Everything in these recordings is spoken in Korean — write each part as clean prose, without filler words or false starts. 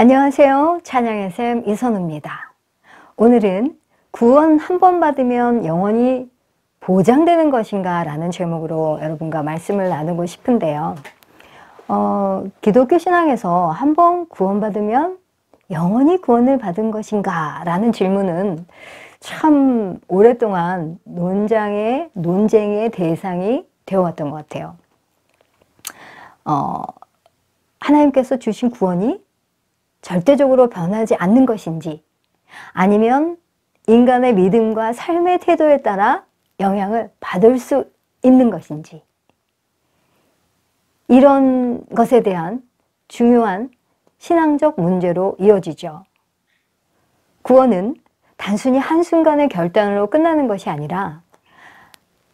안녕하세요. 찬양의 샘 이선우입니다. 오늘은 구원 한 번 받으면 영원히 보장되는 것인가 라는 제목으로 여러분과 말씀을 나누고 싶은데요. 기독교 신앙에서 한 번 구원받으면 영원히 구원을 받은 것인가 라는 질문은 참 오랫동안 논쟁의 대상이 되어왔던 것 같아요. 하나님께서 주신 구원이 절대적으로 변하지 않는 것인지, 아니면 인간의 믿음과 삶의 태도에 따라 영향을 받을 수 있는 것인지, 이런 것에 대한 중요한 신앙적 문제로 이어지죠. 구원은 단순히 한순간의 결단으로 끝나는 것이 아니라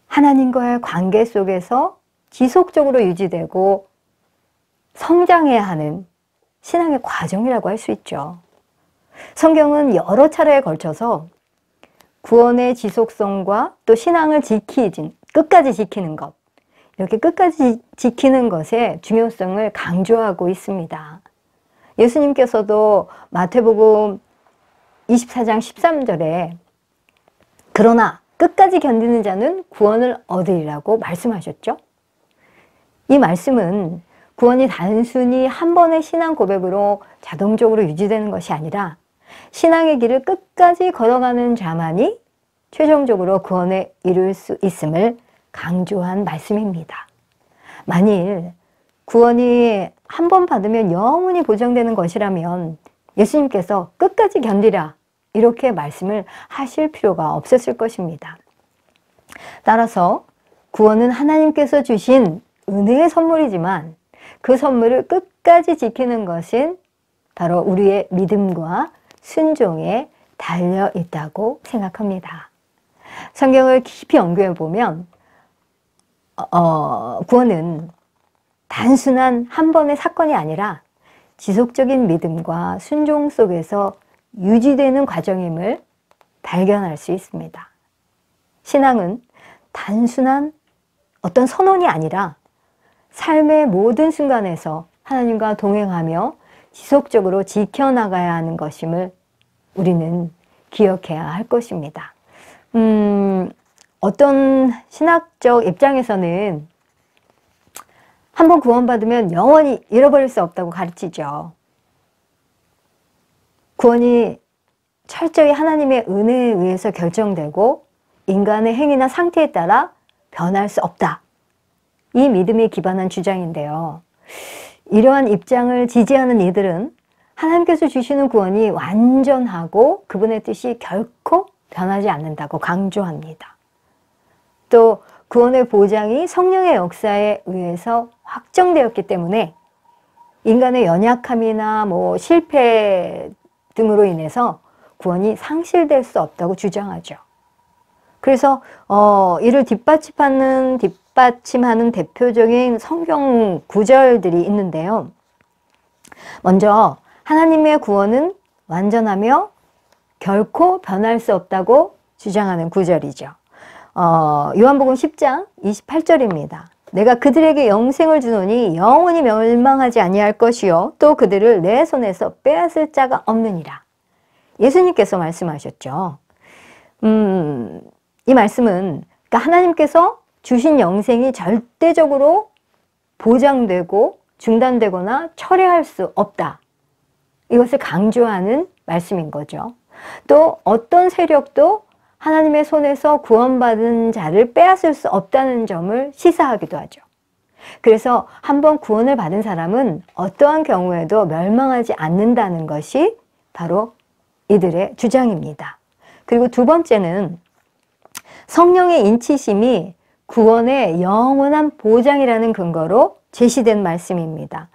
하나님과의 관계 속에서 지속적으로 유지되고 성장해야 하는 신앙의 과정이라고 할 수 있죠. 성경은 여러 차례에 걸쳐서 구원의 지속성과 또 신앙을 끝까지 지키는 것, 이렇게 끝까지 지키는 것의 중요성을 강조하고 있습니다. 예수님께서도 마태복음 24장 13절에 그러나 끝까지 견디는 자는 구원을 얻으리라고 말씀하셨죠. 이 말씀은 구원이 단순히 한 번의 신앙 고백으로 자동적으로 유지되는 것이 아니라 신앙의 길을 끝까지 걸어가는 자만이 최종적으로 구원에 이룰 수 있음을 강조한 말씀입니다. 만일 구원이 한 번 받으면 영원히 보장되는 것이라면 예수님께서 끝까지 견디라 이렇게 말씀을 하실 필요가 없었을 것입니다. 따라서 구원은 하나님께서 주신 은혜의 선물이지만 그 선물을 끝까지 지키는 것은 바로 우리의 믿음과 순종에 달려 있다고 생각합니다. 성경을 깊이 연구해 보면 구원은 단순한 한 번의 사건이 아니라 지속적인 믿음과 순종 속에서 유지되는 과정임을 발견할 수 있습니다. 신앙은 단순한 어떤 선언이 아니라 삶의 모든 순간에서 하나님과 동행하며 지속적으로 지켜나가야 하는 것임을 우리는 기억해야 할 것입니다. 어떤 신학적 입장에서는 한번 구원받으면 영원히 잃어버릴 수 없다고 가르치죠. 구원이 철저히 하나님의 은혜에 의해서 결정되고 인간의 행위나 상태에 따라 변할 수 없다. 이 믿음에 기반한 주장인데요. 이러한 입장을 지지하는 이들은 하나님께서 주시는 구원이 완전하고 그분의 뜻이 결코 변하지 않는다고 강조합니다. 또 구원의 보장이 성령의 역사에 의해서 확정되었기 때문에 인간의 연약함이나 실패 등으로 인해서 구원이 상실될 수 없다고 주장하죠. 그래서 이를 뒷받침하는 대표적인 성경 구절들이 있는데요. 먼저 하나님의 구원은 완전하며 결코 변할 수 없다고 주장하는 구절이죠. 요한복음 10장 28절입니다. 내가 그들에게 영생을 주노니 영원히 멸망하지 아니할 것이요 또 그들을 내 손에서 빼앗을 자가 없느니라. 예수님께서 말씀하셨죠. 이 말씀은 그러니까 하나님께서 주신 영생이 절대적으로 보장되고 중단되거나 철회할 수 없다. 이것을 강조하는 말씀인 거죠. 또 어떤 세력도 하나님의 손에서 구원받은 자를 빼앗을 수 없다는 점을 시사하기도 하죠. 그래서 한번 구원을 받은 사람은 어떠한 경우에도 멸망하지 않는다는 것이 바로 이들의 주장입니다. 그리고 두 번째는 성령의 인치심이 구원의 영원한 보장이라는 근거로 제시된 말씀입니다.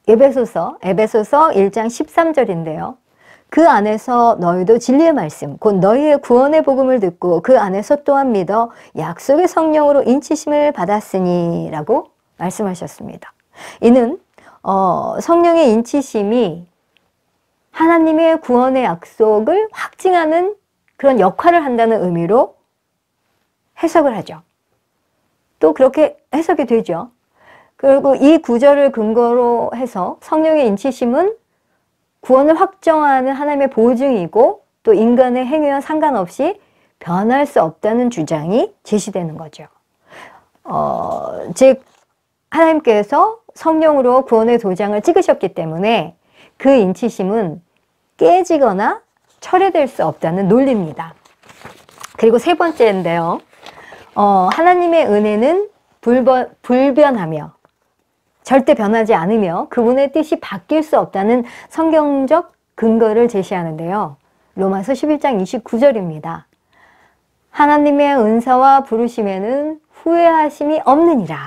에베소서 1장 13절인데요. 그 안에서 너희도 진리의 말씀, 곧 너희의 구원의 복음을 듣고 그 안에서 또한 믿어 약속의 성령으로 인치심을 받았으니 라고 말씀하셨습니다. 이는 성령의 인치심이 하나님의 구원의 약속을 확증하는 그런 역할을 한다는 의미로 해석을 하죠. 또 그렇게 해석이 되죠. 그리고 이 구절을 근거로 해서 성령의 인치심은 구원을 확정하는 하나님의 보증이고 또 인간의 행위와 상관없이 변할 수 없다는 주장이 제시되는 거죠. 즉 하나님께서 성령으로 구원의 도장을 찍으셨기 때문에 그 인치심은 깨지거나 철회될 수 없다는 논리입니다. 그리고 세 번째인데요. 하나님의 은혜는 불변하며 절대 변하지 않으며 그분의 뜻이 바뀔 수 없다는 성경적 근거를 제시하는데요. 로마서 11장 29절입니다. 하나님의 은사와 부르심에는 후회하심이 없느니라.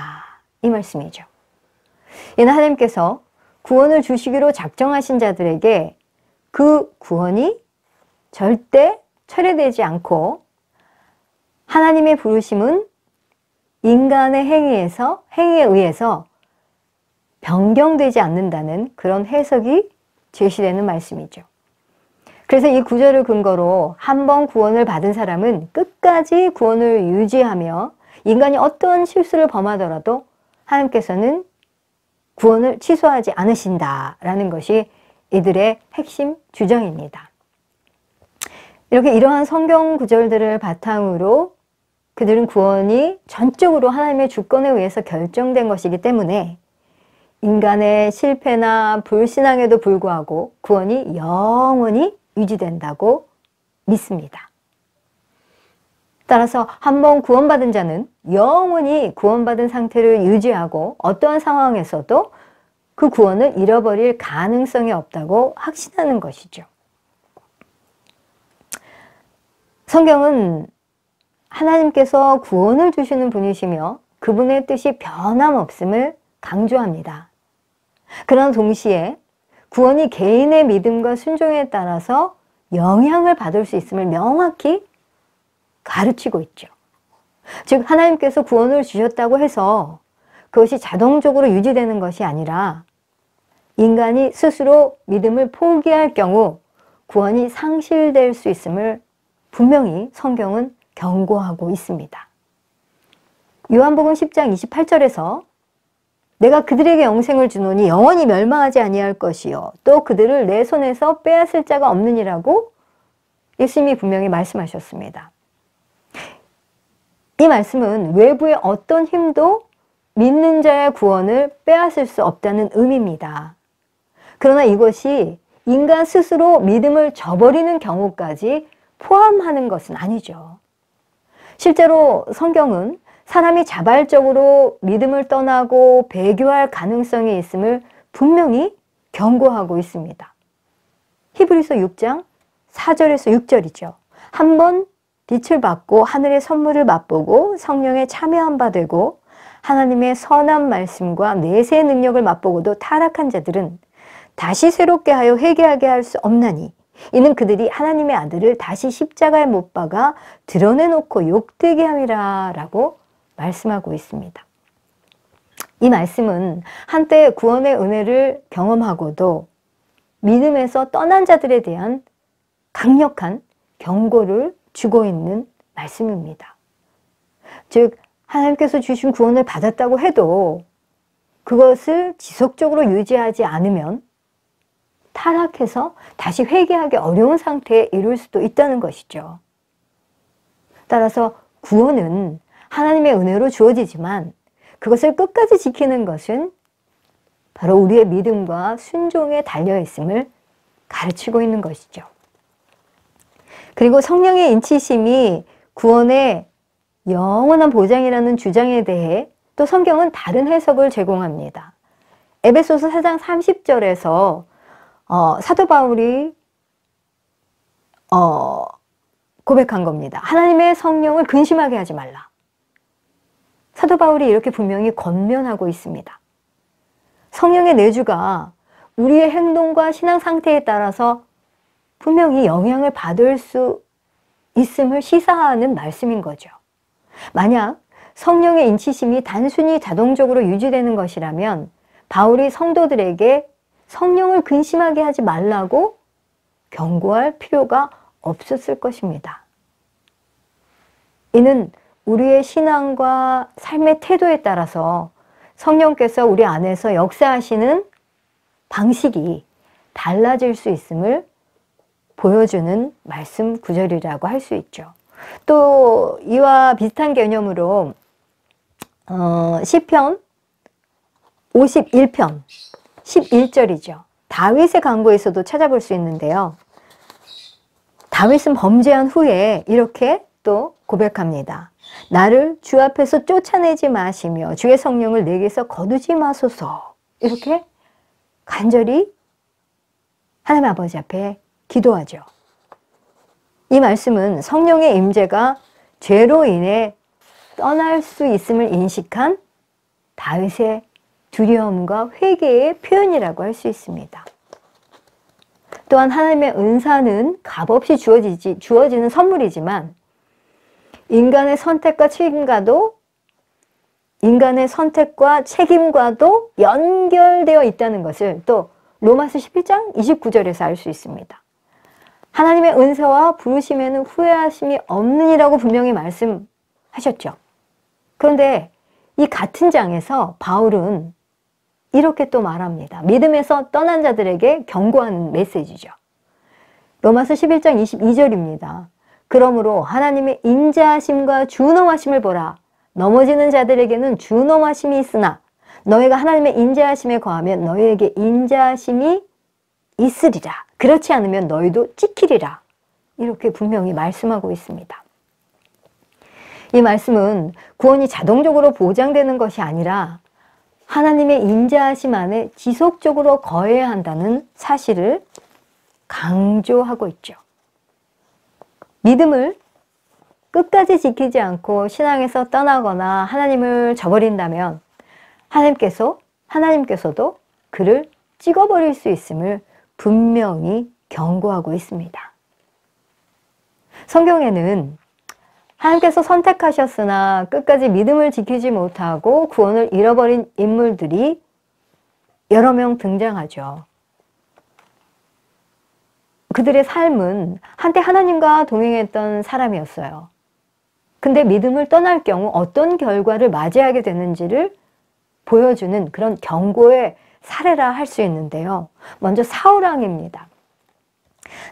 이 말씀이죠. 이는 하나님께서 구원을 주시기로 작정하신 자들에게 그 구원이 절대 철회되지 않고 하나님의 부르심은 인간의 행위에 의해서 변경되지 않는다는 그런 해석이 제시되는 말씀이죠. 그래서 이 구절을 근거로 한 번 구원을 받은 사람은 끝까지 구원을 유지하며 인간이 어떤 실수를 범하더라도 하나님께서는 구원을 취소하지 않으신다라는 것이 이들의 핵심 주장입니다. 이렇게 이러한 성경 구절들을 바탕으로 그들은 구원이 전적으로 하나님의 주권에 의해서 결정된 것이기 때문에 인간의 실패나 불신앙에도 불구하고 구원이 영원히 유지된다고 믿습니다. 따라서 한번 구원받은 자는 영원히 구원받은 상태를 유지하고 어떠한 상황에서도 그 구원을 잃어버릴 가능성이 없다고 확신하는 것이죠. 성경은 하나님께서 구원을 주시는 분이시며 그분의 뜻이 변함없음을 강조합니다. 그러나 동시에 구원이 개인의 믿음과 순종에 따라서 영향을 받을 수 있음을 명확히 가르치고 있죠. 즉 하나님께서 구원을 주셨다고 해서 그것이 자동적으로 유지되는 것이 아니라 인간이 스스로 믿음을 포기할 경우 구원이 상실될 수 있음을 분명히 성경은 경고하고 있습니다. 요한복음 10장 28절에서 내가 그들에게 영생을 주노니 영원히 멸망하지 아니할 것이요 또 그들을 내 손에서 빼앗을 자가 없느니라고 예수님이 분명히 말씀하셨습니다. 이 말씀은 외부의 어떤 힘도 믿는 자의 구원을 빼앗을 수 없다는 의미입니다. 그러나 이것이 인간 스스로 믿음을 저버리는 경우까지 포함하는 것은 아니죠. 실제로 성경은 사람이 자발적으로 믿음을 떠나고 배교할 가능성이 있음을 분명히 경고하고 있습니다. 히브리서 6장 4절에서 6절이죠. 한번 빛을 받고 하늘의 선물을 맛보고 성령에 참여한 바 되고 하나님의 선한 말씀과 내세의 능력을 맛보고도 타락한 자들은 다시 새롭게 하여 회개하게 할 수 없나니 이는 그들이 하나님의 아들을 다시 십자가에 못 박아 드러내놓고 욕되게 함이라 라고 말씀하고 있습니다. 이 말씀은 한때 구원의 은혜를 경험하고도 믿음에서 떠난 자들에 대한 강력한 경고를 주고 있는 말씀입니다. 즉 하나님께서 주신 구원을 받았다고 해도 그것을 지속적으로 유지하지 않으면 타락해서 다시 회개하기 어려운 상태에 이를 수도 있다는 것이죠. 따라서 구원은 하나님의 은혜로 주어지지만 그것을 끝까지 지키는 것은 바로 우리의 믿음과 순종에 달려있음을 가르치고 있는 것이죠. 그리고 성령의 인치심이 구원의 영원한 보장이라는 주장에 대해 또 성경은 다른 해석을 제공합니다. 에베소서 4장 30절에서 사도 바울이 고백한 겁니다. 하나님의 성령을 근심하게 하지 말라. 사도 바울이 이렇게 분명히 권면하고 있습니다. 성령의 내주가 우리의 행동과 신앙 상태에 따라서 분명히 영향을 받을 수 있음을 시사하는 말씀인 거죠. 만약 성령의 인치심이 단순히 자동적으로 유지되는 것이라면 바울이 성도들에게 성령을 근심하게 하지 말라고 경고할 필요가 없었을 것입니다. 이는 우리의 신앙과 삶의 태도에 따라서 성령께서 우리 안에서 역사하시는 방식이 달라질 수 있음을 보여주는 말씀 구절이라고 할 수 있죠. 또 이와 비슷한 개념으로 시편 51편 11절이죠. 다윗의 강구에서도 찾아볼 수 있는데요. 다윗은 범죄한 후에 이렇게 또 고백합니다. 나를 주 앞에서 쫓아내지 마시며 주의 성령을 내게서 거두지 마소서. 이렇게 간절히 하나님 아버지 앞에 기도하죠. 이 말씀은 성령의 임재가 죄로 인해 떠날 수 있음을 인식한 다윗의 두려움과 회개의 표현이라고 할 수 있습니다. 또한 하나님의 은사는 값없이 주어지는 선물이지만 인간의 선택과 책임과도 연결되어 있다는 것을 또 로마서 11장 29절에서 알 수 있습니다. 하나님의 은사와 부르심에는 후회하심이 없느니라고 분명히 말씀하셨죠. 그런데 이 같은 장에서 바울은 이렇게 또 말합니다. 믿음에서 떠난 자들에게 경고하는 메시지죠. 로마서 11장 22절입니다. 그러므로 하나님의 인자하심과 준엄하심을 보라. 넘어지는 자들에게는 준엄하심이 있으나 너희가 하나님의 인자하심에 거하면 너희에게 인자하심이 있으리라. 그렇지 않으면 너희도 찍히리라. 이렇게 분명히 말씀하고 있습니다. 이 말씀은 구원이 자동적으로 보장되는 것이 아니라 하나님의 인자하심 안에 지속적으로 거해야 한다는 사실을 강조하고 있죠. 믿음을 끝까지 지키지 않고 신앙에서 떠나거나 하나님을 저버린다면 하나님께서도 그를 찍어버릴 수 있음을 분명히 경고하고 있습니다. 성경에는 하나님께서 선택하셨으나 끝까지 믿음을 지키지 못하고 구원을 잃어버린 인물들이 여러 명 등장하죠. 그들의 삶은 한때 하나님과 동행했던 사람이었어요. 근데 믿음을 떠날 경우 어떤 결과를 맞이하게 되는지를 보여주는 그런 경고의 사례라 할 수 있는데요. 먼저 사울왕입니다.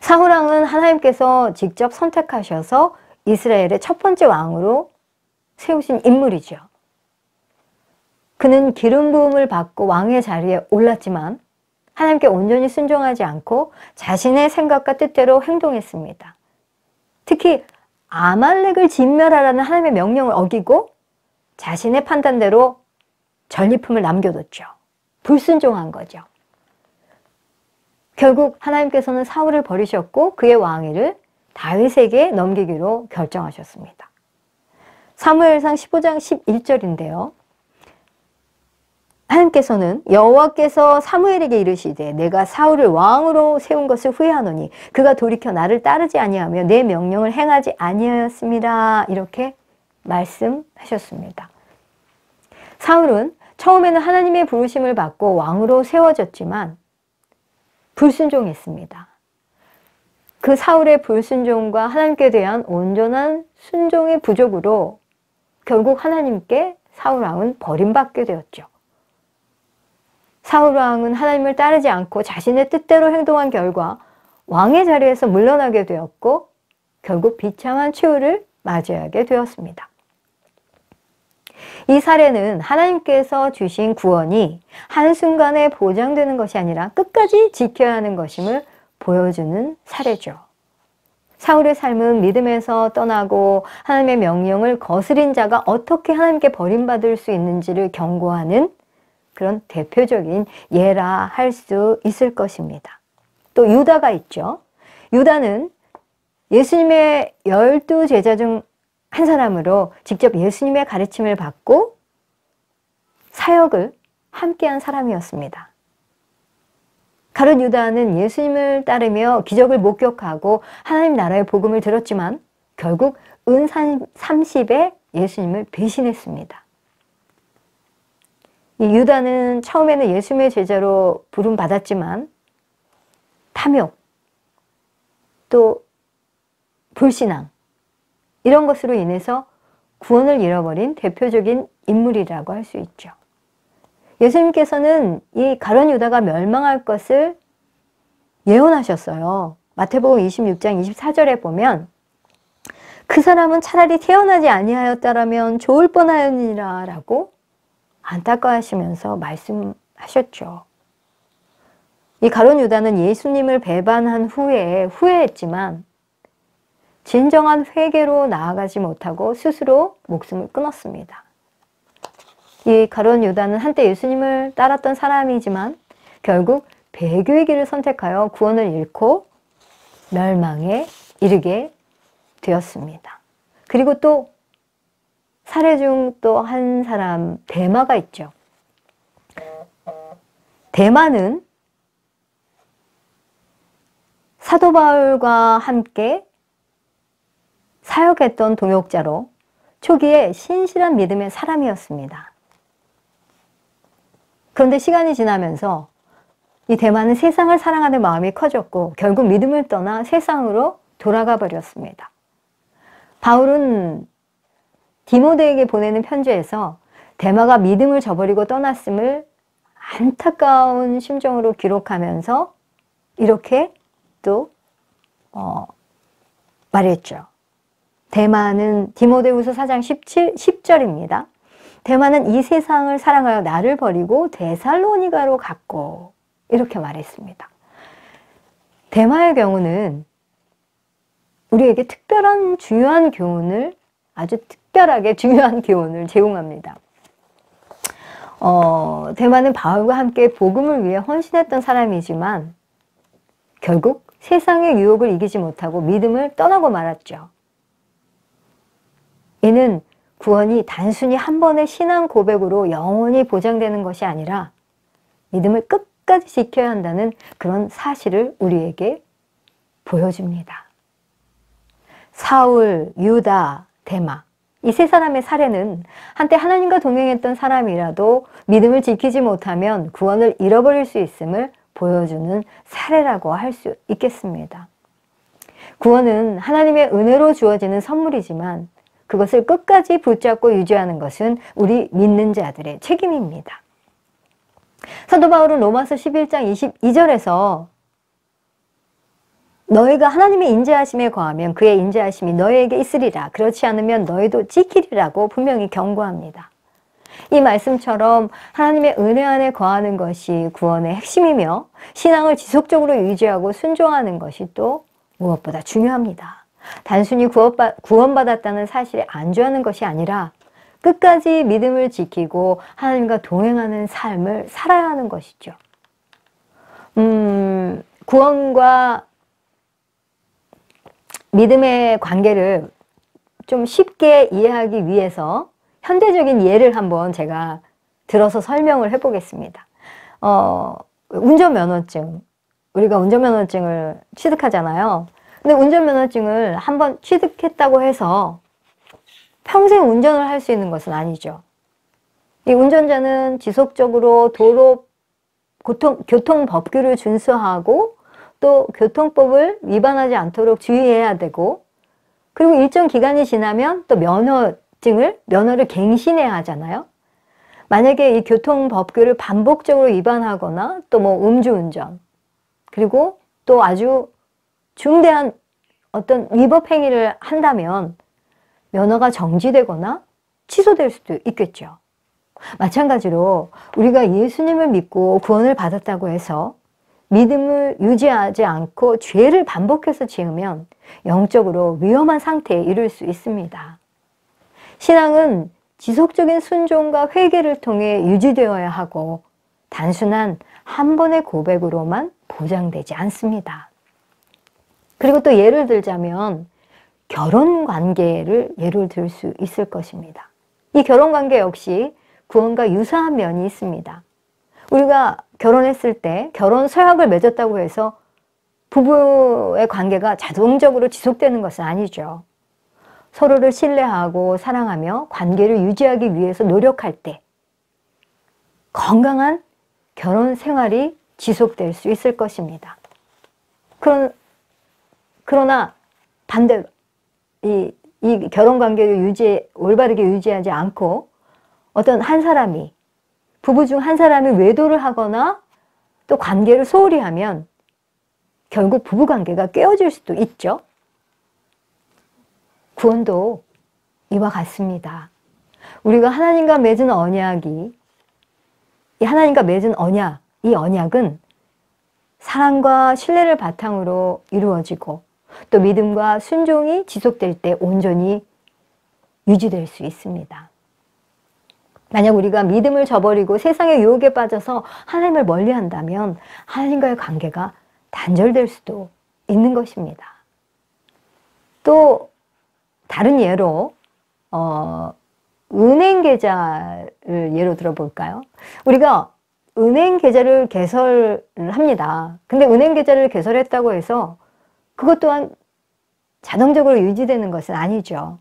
사울왕은 하나님께서 직접 선택하셔서 이스라엘의 첫 번째 왕으로 세우신 인물이죠. 그는 기름 부음을 받고 왕의 자리에 올랐지만 하나님께 온전히 순종하지 않고 자신의 생각과 뜻대로 행동했습니다. 특히 아말렉을 진멸하라는 하나님의 명령을 어기고 자신의 판단대로 전리품을 남겨뒀죠. 불순종한 거죠. 결국 하나님께서는 사울을 버리셨고 그의 왕위를 다윗에게 넘기기로 결정하셨습니다. 사무엘상 15장 11절인데요. 하나님께서는 여호와께서 사무엘에게 이르시되 내가 사울을 왕으로 세운 것을 후회하노니 그가 돌이켜 나를 따르지 아니하며 내 명령을 행하지 아니하였습니다. 이렇게 말씀하셨습니다. 사울은 처음에는 하나님의 부르심을 받고 왕으로 세워졌지만 불순종했습니다. 그 사울의 불순종과 하나님께 대한 온전한 순종의 부족으로 결국 하나님께 사울왕은 버림받게 되었죠. 사울왕은 하나님을 따르지 않고 자신의 뜻대로 행동한 결과 왕의 자리에서 물러나게 되었고 결국 비참한 최후를 맞이하게 되었습니다. 이 사례는 하나님께서 주신 구원이 한순간에 보장되는 것이 아니라 끝까지 지켜야 하는 것임을 보여주는 사례죠. 사울의 삶은 믿음에서 떠나고 하나님의 명령을 거스린 자가 어떻게 하나님께 버림받을 수 있는지를 경고하는 그런 대표적인 예라 할 수 있을 것입니다. 또 유다가 있죠. 유다는 예수님의 12제자 중 한 사람으로 직접 예수님의 가르침을 받고 사역을 함께한 사람이었습니다. 가룟 유다는 예수님을 따르며 기적을 목격하고 하나님 나라의 복음을 들었지만 결국 은 30에 예수님을 배신했습니다. 이 유다는 처음에는 예수님의 제자로 부름받았지만 탐욕, 또 불신앙 이런 것으로 인해서 구원을 잃어버린 대표적인 인물이라고 할 수 있죠. 예수님께서는 이 가룟 유다가 멸망할 것을 예언하셨어요. 마태복음 26장 24절에 보면 그 사람은 차라리 태어나지 아니하였다라면 좋을 뻔하였느니라 라고 안타까워하시면서 말씀하셨죠. 이 가룟 유다는 예수님을 배반한 후에 후회했지만 진정한 회개로 나아가지 못하고 스스로 목숨을 끊었습니다. 이 가룟 유다는 한때 예수님을 따랐던 사람이지만 결국 배교의 길을 선택하여 구원을 잃고 멸망에 이르게 되었습니다. 그리고 또 사례 중 또 한 사람 데마가 있죠. 데마는 사도 바울과 함께 사역했던 동역자로 초기에 신실한 믿음의 사람이었습니다. 그런데 시간이 지나면서 이 데마는 세상을 사랑하는 마음이 커졌고 결국 믿음을 떠나 세상으로 돌아가 버렸습니다. 바울은 디모데에게 보내는 편지에서 데마가 믿음을 저버리고 떠났음을 안타까운 심정으로 기록하면서 이렇게 또 말했죠. 데마는 디모데후서 4장 10절입니다. 데마는 이 세상을 사랑하여 나를 버리고 데살로니가로 갔고 이렇게 말했습니다. 데마의 경우는 우리에게 특별한 중요한 교훈을 아주 특별하게 중요한 교훈을 제공합니다. 데마는 바울과 함께 복음을 위해 헌신했던 사람이지만 결국 세상의 유혹을 이기지 못하고 믿음을 떠나고 말았죠. 이는 구원이 단순히 한 번의 신앙 고백으로 영원히 보장되는 것이 아니라 믿음을 끝까지 지켜야 한다는 그런 사실을 우리에게 보여줍니다. 사울, 유다, 데마 이 세 사람의 사례는 한때 하나님과 동행했던 사람이라도 믿음을 지키지 못하면 구원을 잃어버릴 수 있음을 보여주는 사례라고 할 수 있겠습니다. 구원은 하나님의 은혜로 주어지는 선물이지만 그것을 끝까지 붙잡고 유지하는 것은 우리 믿는 자들의 책임입니다. 사도 바울은 로마서 11장 22절에서 너희가 하나님의 인자하심에 거하면 그의 인자하심이 너희에게 있으리라. 그렇지 않으면 너희도 지키리라고 분명히 경고합니다. 이 말씀처럼 하나님의 은혜 안에 거하는 것이 구원의 핵심이며 신앙을 지속적으로 유지하고 순종하는 것이 또 무엇보다 중요합니다. 단순히 구원받았다는 사실에 안주하는 것이 아니라 끝까지 믿음을 지키고 하나님과 동행하는 삶을 살아야 하는 것이죠. 구원과 믿음의 관계를 좀 쉽게 이해하기 위해서 현대적인 예를 한번 제가 들어서 설명을 해보겠습니다. 운전면허증, 우리가 운전면허증을 취득하잖아요. 근데 운전면허증을 한번 취득했다고 해서 평생 운전을 할 수 있는 것은 아니죠. 이 운전자는 지속적으로 도로 교통법규를 준수하고 또 교통법을 위반하지 않도록 주의해야 되고 그리고 일정 기간이 지나면 또 면허를 갱신해야 하잖아요. 만약에 이 교통법규를 반복적으로 위반하거나 또 뭐 음주운전 그리고 또 아주 중대한 어떤 위법 행위를 한다면 면허가 정지되거나 취소될 수도 있겠죠. 마찬가지로 우리가 예수님을 믿고 구원을 받았다고 해서 믿음을 유지하지 않고 죄를 반복해서 지으면 영적으로 위험한 상태에 이를 수 있습니다. 신앙은 지속적인 순종과 회개를 통해 유지되어야 하고 단순한 한 번의 고백으로만 보장되지 않습니다. 그리고 또 예를 들자면 결혼 관계를 예를 들 수 있을 것입니다. 이 결혼 관계 역시 구원과 유사한 면이 있습니다. 우리가 결혼했을 때 결혼 서약을 맺었다고 해서 부부의 관계가 자동적으로 지속되는 것은 아니죠. 서로를 신뢰하고 사랑하며 관계를 유지하기 위해서 노력할 때 건강한 결혼 생활이 지속될 수 있을 것입니다. 그러나 반대로 이 결혼 관계를 올바르게 유지하지 않고 어떤 한 사람이 부부 중 한 사람이 외도를 하거나 또 관계를 소홀히 하면 결국 부부관계가 깨어질 수도 있죠. 구원도 이와 같습니다. 우리가 하나님과 맺은 언약이, 이 하나님과 맺은 언약, 이 언약은 사랑과 신뢰를 바탕으로 이루어지고 또 믿음과 순종이 지속될 때 온전히 유지될 수 있습니다. 만약 우리가 믿음을 저버리고 세상의 유혹에 빠져서 하나님을 멀리한다면 하나님과의 관계가 단절될 수도 있는 것입니다. 또 다른 예로 은행 계좌를 예로 들어볼까요? 우리가 은행 계좌를 개설을 합니다. 근데 은행 계좌를 개설했다고 해서 그것 또한 자동적으로 유지되는 것은 아니죠.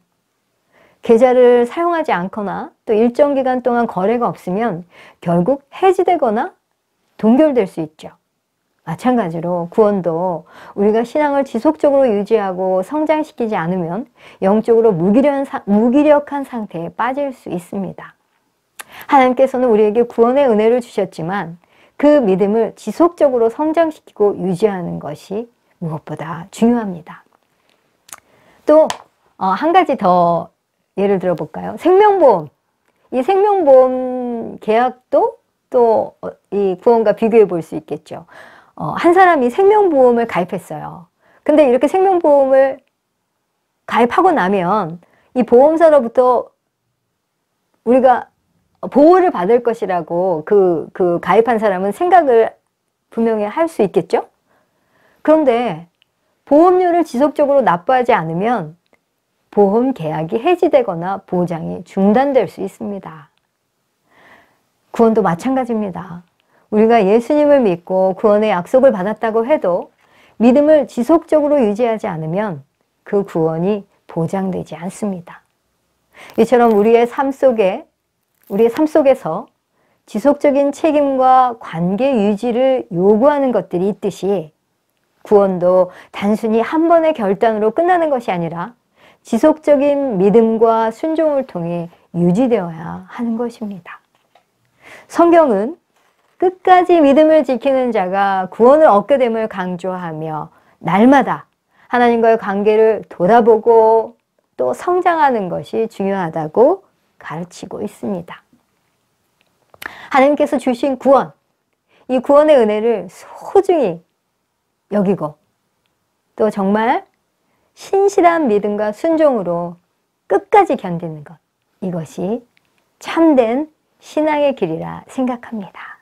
계좌를 사용하지 않거나 또 일정 기간 동안 거래가 없으면 결국 해지되거나 동결될 수 있죠. 마찬가지로 구원도 우리가 신앙을 지속적으로 유지하고 성장시키지 않으면 영적으로 무기력한 상태에 빠질 수 있습니다. 하나님께서는 우리에게 구원의 은혜를 주셨지만 그 믿음을 지속적으로 성장시키고 유지하는 것이 무엇보다 중요합니다. 또 한 가지 더 예를 들어볼까요? 생명보험. 이 생명보험 계약도 또 이 구원과 비교해 볼 수 있겠죠. 한 사람이 생명보험을 가입했어요. 근데 이렇게 생명보험을 가입하고 나면 이 보험사로부터 우리가 보호를 받을 것이라고 그 가입한 사람은 생각을 분명히 할 수 있겠죠? 그런데 보험료를 지속적으로 납부하지 않으면 보험 계약이 해지되거나 보장이 중단될 수 있습니다. 구원도 마찬가지입니다. 우리가 예수님을 믿고 구원의 약속을 받았다고 해도 믿음을 지속적으로 유지하지 않으면 그 구원이 보장되지 않습니다. 이처럼 우리의 삶 속에서 지속적인 책임과 관계 유지를 요구하는 것들이 있듯이 구원도 단순히 한 번의 결단으로 끝나는 것이 아니라 지속적인 믿음과 순종을 통해 유지되어야 하는 것입니다. 성경은 끝까지 믿음을 지키는 자가 구원을 얻게 됨을 강조하며 날마다 하나님과의 관계를 돌아보고 또 성장하는 것이 중요하다고 가르치고 있습니다. 하나님께서 주신 구원, 이 구원의 은혜를 소중히 여기고 또 정말 신실한 믿음과 순종으로 끝까지 견디는 것, 이것이 참된 신앙의 길이라 생각합니다.